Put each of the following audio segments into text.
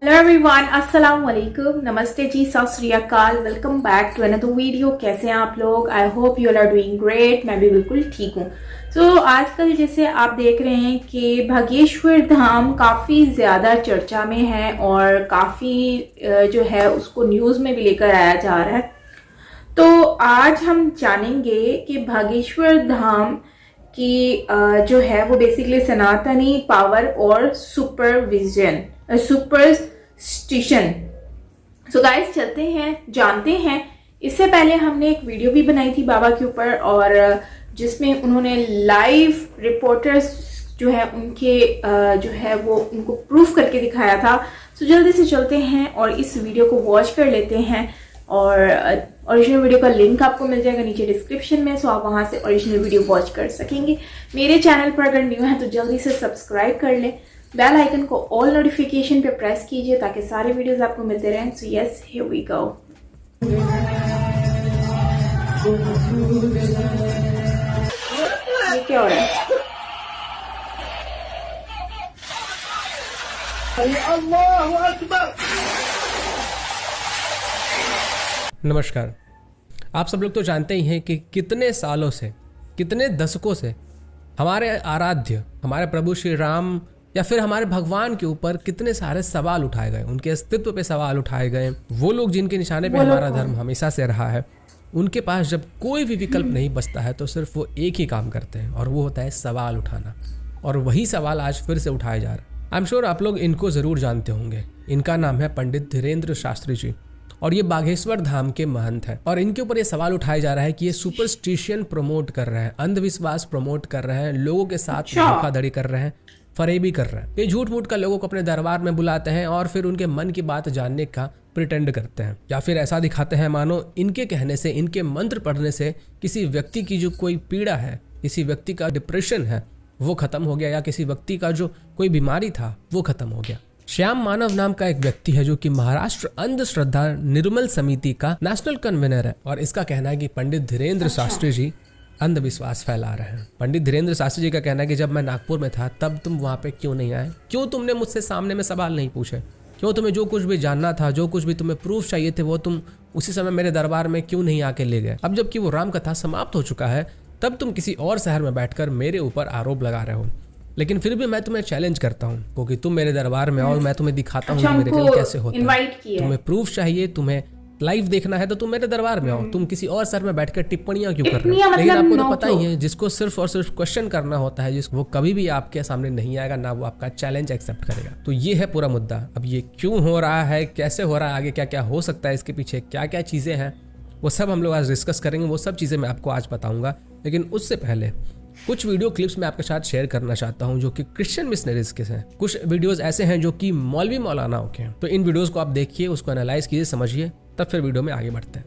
Hello everyone, अस्सलाम वालेकुम, नमस्ते जी, Sat Sri Akal. Welcome back to another video. कैसे हैं आप लोग? I hope you are doing great. मैं भी बिल्कुल ठीक हूँ। तो आजकल जैसे आप देख रहे हैं कि भागेश्वर धाम काफ़ी ज़्यादा चर्चा में है और काफ़ी जो है उसको न्यूज़ में भी लेकर आया जा रहा है। तो आज हम जानेंगे कि भागेश्वर धाम की जो है वो बेसिकली सनातनी पावर और सुपरस्टिशन। सो गाइस, चलते हैं जानते हैं। इससे पहले हमने एक वीडियो भी बनाई थी बाबा के ऊपर, और जिसमें उन्होंने लाइव रिपोर्टर्स जो है उनके जो है वो उनको प्रूफ करके दिखाया था। सो जल्दी से चलते हैं और इस वीडियो को वॉच कर लेते हैं। और ओरिजिनल वीडियो का लिंक आपको मिल जाएगा नीचे डिस्क्रिप्शन में, सो आप वहां से ओरिजिनल वीडियो वॉच कर सकेंगे। मेरे चैनल पर अगर न्यू है तो जल्दी से सब्सक्राइब कर लें, बेल आइकन को ऑल नोटिफिकेशन पे प्रेस कीजिए ताकि सारे वीडियोस आपको मिलते रहें। So yes, here we go. ये क्या हो रहा है? अल्लाहु अकबर। नमस्कार। आप सब लोग तो जानते ही हैं कि कितने सालों से, कितने दशकों से हमारे आराध्य, हमारे प्रभु श्री राम या फिर हमारे भगवान के ऊपर कितने सारे सवाल उठाए गए, उनके अस्तित्व पे सवाल उठाए गए। वो लोग जिनके निशाने पे हमारा धर्म हमेशा से रहा है, उनके पास जब कोई भी विकल्प नहीं बचता है तो सिर्फ वो एक ही काम करते हैं, और वो होता है सवाल उठाना। और वही सवाल आज फिर से उठाए जा रहे हैं। आई एम श्योर आप लोग इनको जरूर जानते होंगे। इनका नाम है पंडित धीरेन्द्र शास्त्री जी, और ये बागेश्वर धाम के महंत हैं। और इनके ऊपर ये सवाल उठाया जा रहा है कि ये सुपरस्टिशन प्रमोट कर रहे हैं, अंधविश्वास प्रमोट कर रहे हैं, लोगों के साथ धोखाधड़ी कर रहे हैं, फरेबी कर रहे हैं। ये झूठ मूठ का लोगों को अपने दरबार में बुलाते हैं और फिर उनके मन की बात जानने का प्रिटेंड करते हैं, या फिर ऐसा दिखाते हैं मानो इनके कहने से, इनके मंत्र पढ़ने से किसी व्यक्ति की जो कोई पीड़ा है, किसी व्यक्ति का डिप्रेशन है वो खत्म हो गया, या किसी व्यक्ति का जो कोई बीमारी था वो खत्म हो गया। श्याम मानव नाम का एक व्यक्ति है जो कि महाराष्ट्र अंधश्रद्धा निर्मल समिति का नेशनल कन्वीनर है, और इसका कहना है कि पंडित धीरेन्द्र शास्त्री जी अंधविश्वास फैला रहे हैं। पंडित धीरेन्द्र शास्त्री जी का कहना है कि जब मैं नागपुर में था तब तुम वहां पे क्यों नहीं आए? क्यों तुमने मुझसे सामने में सवाल नहीं पूछे? क्यों तुम्हें जो कुछ भी जानना था, जो कुछ भी तुम्हें प्रूफ चाहिए थे, वो तुम उसी समय मेरे दरबार में क्यों नहीं आके ले गए? अब जबकि वो राम कथा समाप्त हो चुका है, तब तुम किसी और शहर में बैठकर मेरे ऊपर आरोप लगा रहे हो। लेकिन फिर भी मैं तुम्हें चैलेंज करता हूँ, क्योंकि तुम मेरे दरबार में आओ, मैं तुम्हें दिखाता हूँ मिरेकल कैसे होता है। तुम्हें प्रूफ चाहिए, तुम्हें लाइव देखना है तो तुम मेरे दरबार में आओ। तुम किसी और शहर में बैठकर टिप्पणियां क्यों कर रहे हो? लेकिन आपको तो पता ही है, जिसको सिर्फ और सिर्फ क्वेश्चन करना होता है, जिसको वो कभी भी आपके सामने नहीं आएगा, ना वो आपका चैलेंज एक्सेप्ट करेगा। तो ये है पूरा मुद्दा। अब ये क्यों हो रहा है, कैसे हो रहा है, आगे क्या क्या हो सकता है, इसके पीछे क्या क्या चीजें हैं, वो सब हम लोग आज डिस्कस करेंगे। वो सब चीजें मैं आपको आज बताऊंगा। लेकिन उससे पहले कुछ वीडियो क्लिप्स मैं आपके साथ शेयर करना चाहता हूं जो कि क्रिश्चियन मिशनरीज के हैं। कुछ वीडियोस ऐसे हैं जो कि मौलवी मौलानाओं के हैं। तो इन वीडियोस को आप देखिए, उसको एनालाइज कीजिए, समझिए, तब फिर वीडियो में आगे बढ़ते हैं।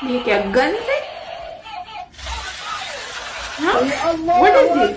ये क्या गन है? What is this?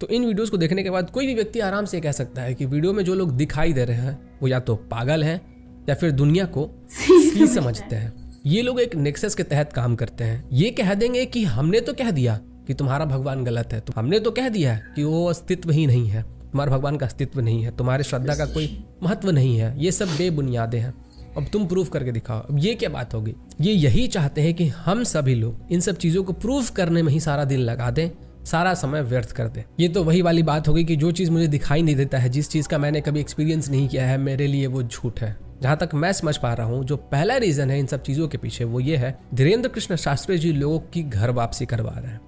तो इन वीडियोस को देखने के बाद कोई भी व्यक्ति आराम से कह सकता है कि वीडियो में जो लोग दिखाई दे रहे हैं वो या तो पागल हैं या फिर दुनिया को सी समझते हैं। ये लोग एक नेक्सस के तहत काम करते हैं। ये कह देंगे कि हमने तो कह दिया कि तुम्हारा भगवान गलत है, तो हमने तो कह दिया कि वो अस्तित्व ही नहीं है, तुम्हारे भगवान का अस्तित्व नहीं है, तुम्हारे श्रद्धा का कोई महत्व नहीं है, ये सब बेबुनियादें हैं, अब तुम प्रूफ करके दिखाओ। अब ये क्या बात होगी? ये यही चाहते हैं कि हम सभी लोग इन सब चीजों को प्रूफ करने में ही सारा दिन लगा दें, सारा समय व्यर्थ कर दें। ये तो वही वाली बात होगी कि जो चीज मुझे दिखाई नहीं देता है, जिस चीज का मैंने कभी एक्सपीरियंस नहीं किया है, मेरे लिए वो झूठ है। जहां तक मैं समझ पा रहा हूँ, जो पहला रीजन है इन सब चीजों के पीछे, वो ये है धीरेन्द्र कृष्ण शास्त्री जी लोगों की घर वापसी करवा रहे हैं।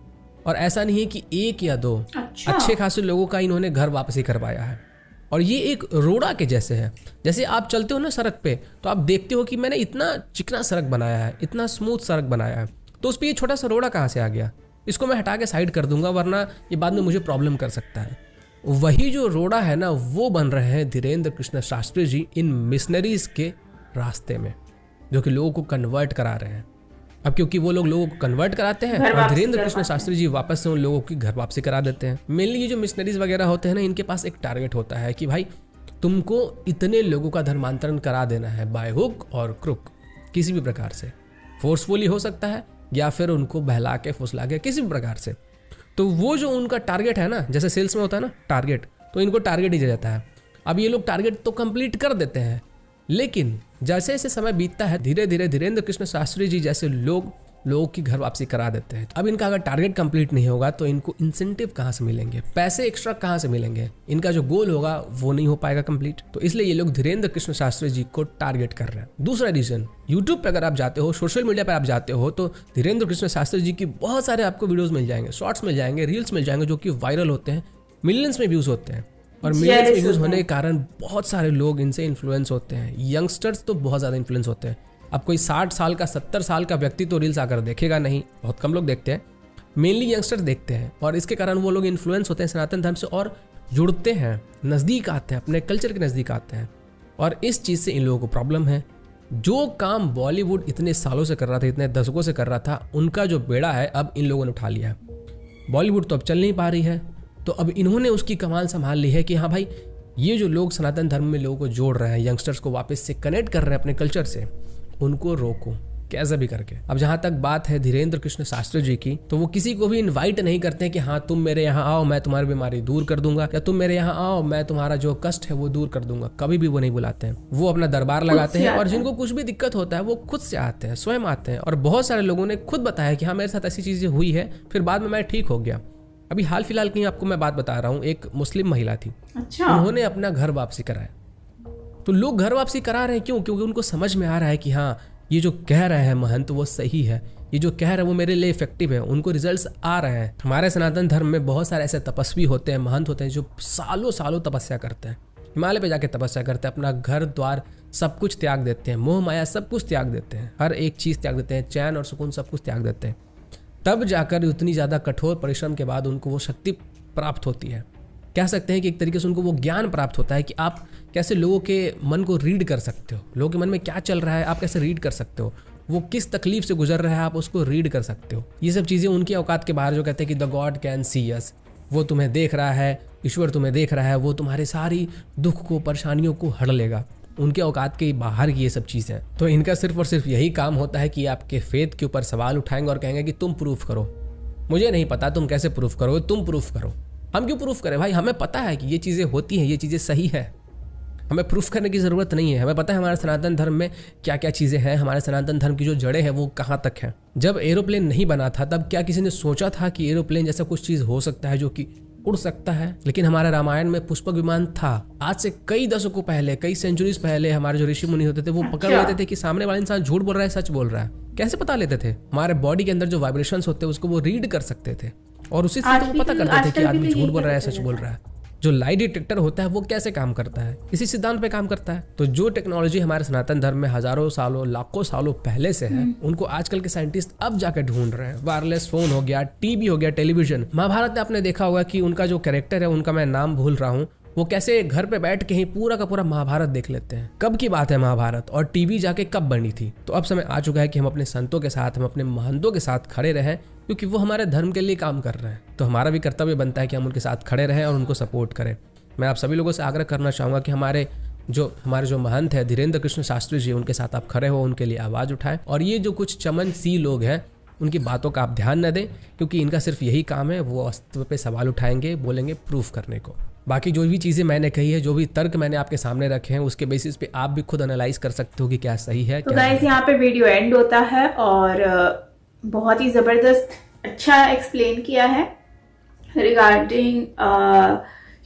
और ऐसा नहीं है कि एक या दो, अच्छे खासे लोगों का इन्होंने घर वापसी करवाया है। और ये एक रोड़ा के जैसे है। जैसे आप चलते हो ना सड़क पे, तो आप देखते हो कि मैंने इतना चिकना सड़क बनाया है, इतना स्मूथ सड़क बनाया है, तो उस पर ये छोटा सा रोड़ा कहाँ से आ गया? इसको मैं हटा के साइड कर दूंगा, वरना ये बाद में मुझे प्रॉब्लम कर सकता है। वही जो रोड़ा है ना, वो बन रहे हैं धीरेन्द्र कृष्ण शास्त्री जी इन मिशनरीज के रास्ते में, जो कि लोगों को कन्वर्ट करा रहे हैं। अब क्योंकि वो लोगों को कन्वर्ट कराते हैं घर और वापसी धीरेन्द्र कर कृष्ण पाते शास्त्री जी वापस से उन लोगों की घर वापसी करा देते हैं। मेनली ये जो मिशनरीज वगैरह होते हैं ना, इनके पास एक टारगेट होता है कि भाई तुमको इतने लोगों का धर्मांतरण करा देना है बाय हुक और क्रुक, किसी भी प्रकार से, फोर्सफुली हो सकता है या फिर उनको बहला के फुसला के, किसी भी प्रकार से। तो वो जो उनका टारगेट है ना, जैसे सेल्स में होता है ना टारगेट, तो इनको टारगेट ही दिया जाता है। अब ये लोग टारगेट तो कंप्लीट कर देते हैं, लेकिन जैसे जैसे समय बीतता है धीरे धीरे धीरेन्द्र कृष्ण शास्त्री जी जैसे लोगों की घर वापसी करा देते हैं। अब इनका अगर टारगेट कंप्लीट नहीं होगा तो इनको इंसेंटिव कहाँ से मिलेंगे, पैसे एक्स्ट्रा कहाँ से मिलेंगे, इनका जो गोल होगा वो नहीं हो पाएगा कंप्लीट। तो इसलिए ये लोग धीरेन्द्र कृष्ण शास्त्री जी को टारगेट कर रहे हैं। दूसरा रीजन, यूट्यूब पे अगर आप जाते हो, सोशल मीडिया पे आप जाते हो, तो धीरेन्द्र कृष्ण शास्त्री जी की बहुत सारे आपको वीडियोज मिल जाएंगे, शॉर्ट्स मिल जाएंगे, रील्स मिल जाएंगे, जो कि वायरल होते हैं, मिलियंस में व्यूज होते हैं। और मिलियंस में व्यूज होने के कारण बहुत सारे लोग इनसे इन्फ्लुएंस होते हैं। यंगस्टर्स तो बहुत ज़्यादा इन्फ्लुएंस होते हैं। अब कोई 60 साल का 70 साल का व्यक्ति तो रील्स आकर देखेगा नहीं, बहुत कम लोग देखते हैं, मेनली यंगस्टर्स देखते हैं। और इसके कारण वो लोग इन्फ्लुएंस होते हैं सनातन धर्म से और जुड़ते हैं, नज़दीक आते हैं, अपने कल्चर के नज़दीक आते हैं। और इस चीज़ से इन लोगों को प्रॉब्लम है। जो काम बॉलीवुड इतने सालों से कर रहा था, इतने दशकों से कर रहा था, उनका जो बेड़ा है अब इन लोगों ने उठा लिया है। बॉलीवुड तो अब चल नहीं पा रही है, तो अब इन्होंने उसकी कमाल संभाल ली है कि हाँ भाई, ये जो लोग सनातन धर्म में लोगों को जोड़ रहे हैं, यंगस्टर्स को वापस से कनेक्ट कर रहे हैं अपने कल्चर से, उनको रोको कैसे भी करके। अब जहां तक बात है धीरेन्द्र कृष्ण शास्त्री जी की, तो वो किसी को भी इनवाइट नहीं करते हैं कि हाँ तुम मेरे यहाँ आओ, मैं तुम्हारी बीमारी दूर कर दूंगा, या तुम मेरे यहाँ आओ, मैं तुम्हारा जो कष्ट है वो दूर कर दूंगा। कभी भी वो नहीं बुलाते हैं। वो अपना दरबार लगाते हैं और जिनको कुछ भी दिक्कत होता है वो खुद से आते हैं, स्वयं आते हैं। और बहुत सारे लोगों ने खुद बताया कि हाँ मेरे साथ ऐसी चीजें हुई है, फिर बाद में मैं ठीक हो गया। अभी हाल फिलहाल की आपको मैं बात बता रहा हूँ, एक मुस्लिम महिला थी, अच्छा, उन्होंने अपना घर वापसी कराया। तो लोग घर वापसी करा रहे हैं क्यों? क्योंकि उनको समझ में आ रहा है कि हाँ ये जो कह रहे हैं महंत वो सही है, ये जो कह रहे हैं वो मेरे लिए इफेक्टिव है, उनको रिजल्ट्स आ रहे हैं। हमारे सनातन धर्म में बहुत सारे ऐसे तपस्वी होते हैं, महंत होते हैं, जो सालों सालों तपस्या करते हैं, हिमालय पे जाके तपस्या करते हैं, अपना घर द्वार सब कुछ त्याग देते हैं, मोह माया सब कुछ त्याग देते हैं, हर एक चीज़ त्याग देते हैं, चैन और सुकून सब कुछ त्याग देते हैं। तब जाकर उतनी ज़्यादा कठोर परिश्रम के बाद उनको वो शक्ति प्राप्त होती है। कह सकते हैं कि एक तरीके से उनको वो ज्ञान प्राप्त होता है कि आप कैसे लोगों के मन को रीड कर सकते हो, लोगों के मन में क्या चल रहा है आप कैसे रीड कर सकते हो, वो किस तकलीफ से गुजर रहा है आप उसको रीड कर सकते हो। ये सब चीज़ें उनकी औकात के बाहर, जो कहते हैं कि द गॉड कैन सी अस, वो तुम्हें देख रहा है, ईश्वर तुम्हें देख रहा है, वो तुम्हारे सारी दुख को परेशानियों को हड़ लेगा। उनके औकात के बाहर की ये सब चीज़ें हैं। तो इनका सिर्फ और सिर्फ यही काम होता है कि आपके फेथ के ऊपर सवाल उठाएंगे और कहेंगे कि तुम प्रूफ करो। मुझे नहीं पता तुम कैसे प्रूफ करोगे, तुम प्रूफ करो। हम क्यों प्रूफ करें भाई, हमें पता है कि ये चीज़ें होती हैं, ये चीज़ें सही है, हमें प्रूफ करने की ज़रूरत नहीं है। हमें पता है हमारे सनातन धर्म में क्या क्या चीज़ें हैं, हमारे सनातन धर्म की जो जड़ें हैं वो कहाँ तक हैं। जब एरोप्लेन नहीं बना था तब क्या किसी ने सोचा था कि एरोप्लेन जैसा कुछ चीज़ हो सकता है जो कि उड़ सकता है? लेकिन हमारे रामायण में पुष्पक विमान था। आज से कई दशकों पहले, कई सेंचुरीज पहले हमारे जो ऋषि मुनि होते थे वो पकड़ लेते थे कि सामने वाला इंसान झूठ बोल रहा है सच बोल रहा है। कैसे पता लेते थे? हमारे बॉडी के अंदर जो वाइब्रेशंस होते हैं उसको वो रीड कर सकते थे और उसी से तो पता करते थे कि आदमी झूठ बोल रहा है सच बोल रहा है। जो लाई डिटेक्टर होता है वो कैसे काम करता है, इसी सिद्धांत पे काम करता है। तो जो टेक्नोलॉजी हमारे सनातन धर्म में हजारों सालों लाखों सालों पहले से है, उनको आजकल के साइंटिस्ट अब जाकर ढूंढ रहे हैं। वायरलेस फोन हो गया, टीवी हो गया, टेलीविजन। महाभारत में आपने देखा होगा कि उनका जो कैरेक्टर है, उनका मैं नाम भूल रहा हूँ, वो कैसे घर पे बैठ के ही पूरा का पूरा महाभारत देख लेते हैं। कब की बात है महाभारत, और टीवी जाके कब बनी थी। तो अब समय आ चुका है कि हम अपने संतों के साथ, हम अपने महंतों के साथ खड़े रहें, क्योंकि वो हमारे धर्म के लिए काम कर रहे हैं। तो हमारा भी कर्तव्य बनता है कि हम उनके साथ खड़े रहें और उनको सपोर्ट करें। मैं आप सभी लोगों से आग्रह करना चाहूँगा कि हमारे जो महंत है धीरेन्द्र कृष्ण शास्त्री जी, उनके साथ आप खड़े हो, उनके लिए आवाज़ उठाएं। और ये जो कुछ चमन सी लोग हैं उनकी बातों का आप ध्यान न दें, क्योंकि इनका सिर्फ यही काम है, वो अस्तित्व पे सवाल उठाएंगे, बोलेंगे प्रूफ करने को। बाकी जो भी चीज़ें मैंने कही है, जो भी तर्क मैंने आपके सामने रखे हैं, उसके बेसिस पे आप भी खुद एनालाइज कर सकते हो कि क्या सही है। तो गाइस यहाँ पे वीडियो एंड होता है और बहुत ही ज़बरदस्त अच्छा एक्सप्लेन किया है रिगार्डिंग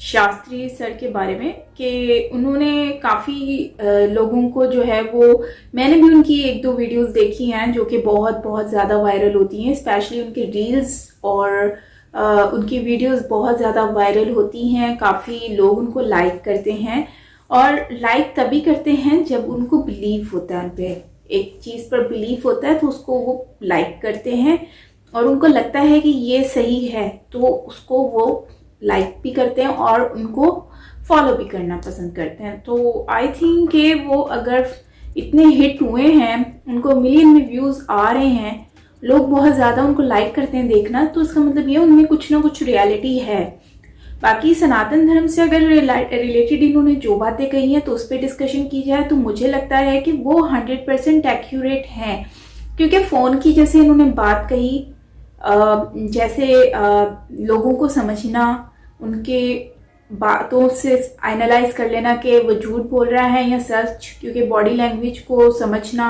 शास्त्री सर के बारे में, कि उन्होंने काफ़ी लोगों को जो है वो, मैंने भी उनकी 1-2 वीडियोस देखी हैं जो कि बहुत बहुत ज़्यादा वायरल होती हैं, स्पेशली उनके रील्स और उनकी वीडियोस बहुत ज़्यादा वायरल होती हैं। काफ़ी लोग उनको लाइक करते हैं, और लाइक तभी करते हैं जब उनको बिलीव होता है, उन पर एक चीज़ पर बिलीव होता है तो उसको वो लाइक करते हैं, और उनको लगता है कि ये सही है तो उसको वो लाइक भी करते हैं और उनको फॉलो भी करना पसंद करते हैं। तो आई थिंक कि वो अगर इतने हिट हुए हैं उनको मिलियन में व्यूज़ आ रहे हैं, लोग बहुत ज़्यादा उनको लाइक करते हैं देखना, तो इसका मतलब ये उनमें कुछ ना कुछ रियलिटी है। बाकी सनातन धर्म से अगर रिलेटेड इन्होंने जो बातें कही हैं तो उस पर डिस्कशन की जाए तो मुझे लगता है कि वो 100% एक्यूरेट हैं। क्योंकि फ़ोन की जैसे इन्होंने बात कही, जैसे लोगों को समझना, उनके बातों से एनालाइज कर लेना कि वो झूठ बोल रहा है या सच, क्योंकि बॉडी लैंग्वेज को समझना,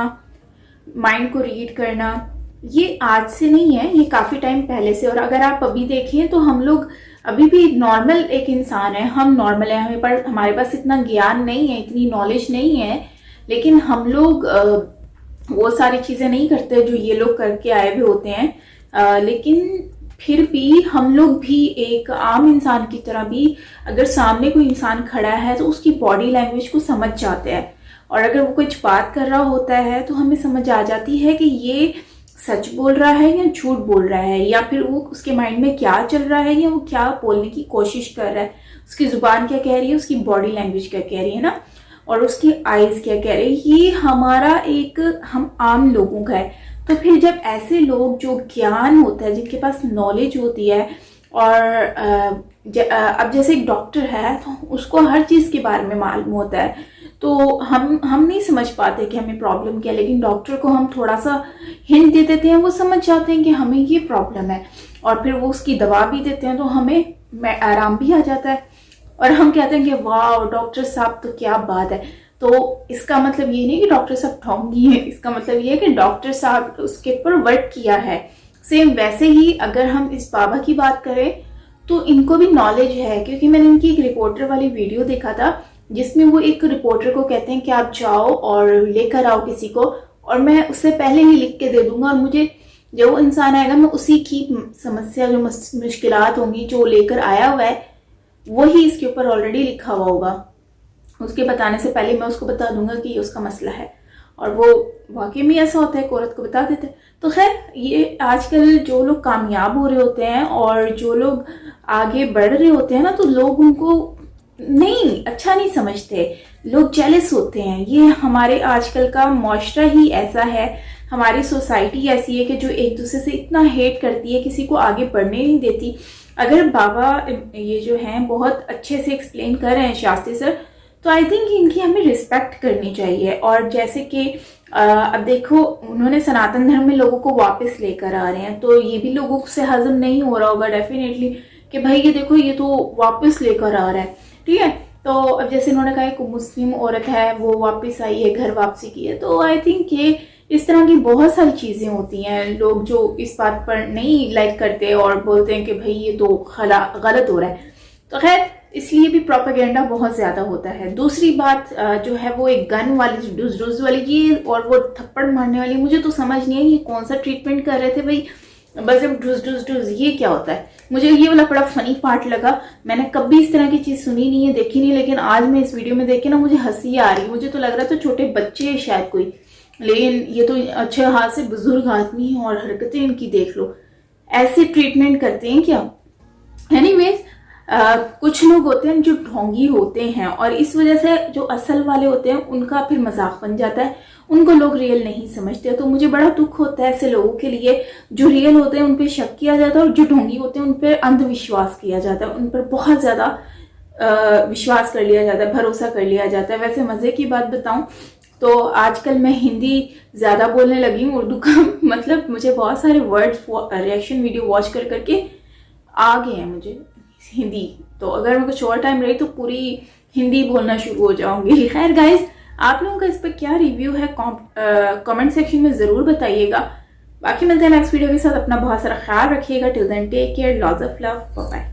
माइंड को रीड करना, ये आज से नहीं है, ये काफ़ी टाइम पहले से। और अगर आप अभी देखिए तो हम लोग अभी भी नॉर्मल एक इंसान है, हम नॉर्मल है, हमारे पास इतना ज्ञान नहीं है, इतनी नॉलेज नहीं है, लेकिन हम लोग वो सारी चीज़ें नहीं करते जो ये लोग करके आए हुए होते हैं। लेकिन फिर भी हम लोग भी एक आम इंसान की तरह भी अगर सामने कोई इंसान खड़ा है तो उसकी बॉडी लैंग्वेज को समझ जाते हैं, और अगर वो कुछ बात कर रहा होता है तो हमें समझ आ जाती है कि ये सच बोल रहा है या झूठ बोल रहा है, या फिर वो उसके माइंड में क्या चल रहा है या वो क्या बोलने की कोशिश कर रहा है, उसकी जुबान क्या कह रही है, उसकी बॉडी लैंग्वेज क्या कह रही है ना, और उसकी आईज क्या कह रही है। ये हमारा एक हम आम लोगों का है। तो फिर जब ऐसे लोग जो ज्ञान होता है, जिनके पास नॉलेज होती है, और अब जैसे एक डॉक्टर है तो उसको हर चीज़ के बारे में मालूम होता है, तो हम नहीं समझ पाते कि हमें प्रॉब्लम क्या है, लेकिन डॉक्टर को हम थोड़ा सा हिंट दे देते हैं, वो समझ जाते हैं कि हमें ये प्रॉब्लम है, और फिर वो उसकी दवा भी देते हैं, तो हमें आराम भी आ जाता है, और हम कहते हैं कि वाह डॉक्टर साहब तो क्या बात है। तो इसका मतलब ये नहीं कि डॉक्टर साहब ढोंगी है, इसका मतलब ये है कि डॉक्टर साहब उसके ऊपर वर्क किया है। सेम वैसे ही अगर हम इस बाबा की बात करें तो इनको भी नॉलेज है, क्योंकि मैंने इनकी एक रिपोर्टर वाली वीडियो देखा था जिसमें वो एक रिपोर्टर को कहते हैं कि आप जाओ और लेकर आओ किसी को, और मैं उससे पहले ही लिख के दे दूंगा, और मुझे जो इंसान आएगा मैं उसी की समस्या, जो मुश्किलात होंगी, जो लेकर आया हुआ है, वही इसके ऊपर ऑलरेडी लिखा हुआ होगा। उसके बताने से पहले मैं उसको बता दूंगा कि ये उसका मसला है, और वो वाकई में ऐसा होता है, एक औरत को बता देते हैं। तो खैर, ये आजकल जो लोग कामयाब हो रहे होते हैं और जो लोग आगे बढ़ रहे होते हैं ना, तो लोग उनको अच्छा नहीं समझते, लोग जेलस होते हैं। ये हमारे आजकल का माशरा ही ऐसा है, हमारी सोसाइटी ऐसी है कि जो एक दूसरे से इतना हेट करती है, किसी को आगे बढ़ने नहीं देती। अगर बाबा ये जो हैं बहुत अच्छे से एक्सप्लेन कर रहे हैं शास्त्री सर, तो आई थिंक इनकी हमें रिस्पेक्ट करनी चाहिए। और जैसे कि अब देखो, उन्होंने सनातन धर्म में लोगों को वापस लेकर आ रहे हैं, तो ये भी लोगों से हजम नहीं हो रहा होगा डेफिनेटली कि भाई ये देखो ये तो वापस लेकर आ रहा है, ठीक है। तो अब जैसे इन्होंने कहा एक मुस्लिम औरत है, वो वापस आई है, घर वापसी की है, तो आई थिंक ये इस तरह की बहुत सारी चीज़ें होती हैं। लोग जो इस बात पर नहीं लाइक करते और बोलते हैं कि भाई ये तो गलत हो रहा है, तो खैर इसलिए भी प्रोपेगेंडा बहुत ज़्यादा होता है। दूसरी बात जो है वो एक गन वाली, डूज वाली, ये और वो थप्पड़ मारने वाली, मुझे तो समझ नहीं आई ये कौन सा ट्रीटमेंट कर रहे थे भाई, बस जब डूज ये क्या होता है। मुझे ये वाला बड़ा फनी पार्ट लगा, मैंने कभी इस तरह की चीज़ सुनी नहीं है, देखी नहीं, लेकिन आज मैं इस वीडियो में देखे ना मुझे हंसी आ रही है। मुझे तो लग रहा था छोटे बच्चे हैं शायद कोई, लेकिन ये तो अच्छे हाथ से बुजुर्ग आदमी है, और हरकतें इनकी देख लो, ऐसे ट्रीटमेंट करते हैं क्या। एनीवेज, कुछ लोग होते हैं जो ढोंगी होते हैं, और इस वजह से जो असल वाले होते हैं उनका फिर मजाक बन जाता है, उनको लोग रियल नहीं समझते। तो मुझे बड़ा दुख होता है ऐसे लोगों के लिए, जो रियल होते हैं उन पर शक किया जाता है, और जो ढोंगी होते हैं उन पर अंधविश्वास किया जाता है, उन पर बहुत ज़्यादा विश्वास कर लिया जाता है, भरोसा कर लिया जाता है। वैसे मज़े की बात बताऊं तो आजकल मैं हिंदी ज़्यादा बोलने लगी हूँ, उर्दू का मतलब मुझे बहुत सारे वर्ड्स रिएक्शन वीडियो वॉच कर करके आ गए हैं मुझे हिंदी, तो अगर मैं कुछ और टाइम रही तो पूरी हिंदी बोलना शुरू हो जाऊंगी। खैर गाइज, आप लोगों का इस पर क्या रिव्यू है कमेंट सेक्शन में ज़रूर बताइएगा। बाकी मिलते हैं नेक्स्ट वीडियो के साथ, अपना बहुत सारा ख्याल रखिएगा। Till then take care, lots of love, bye bye.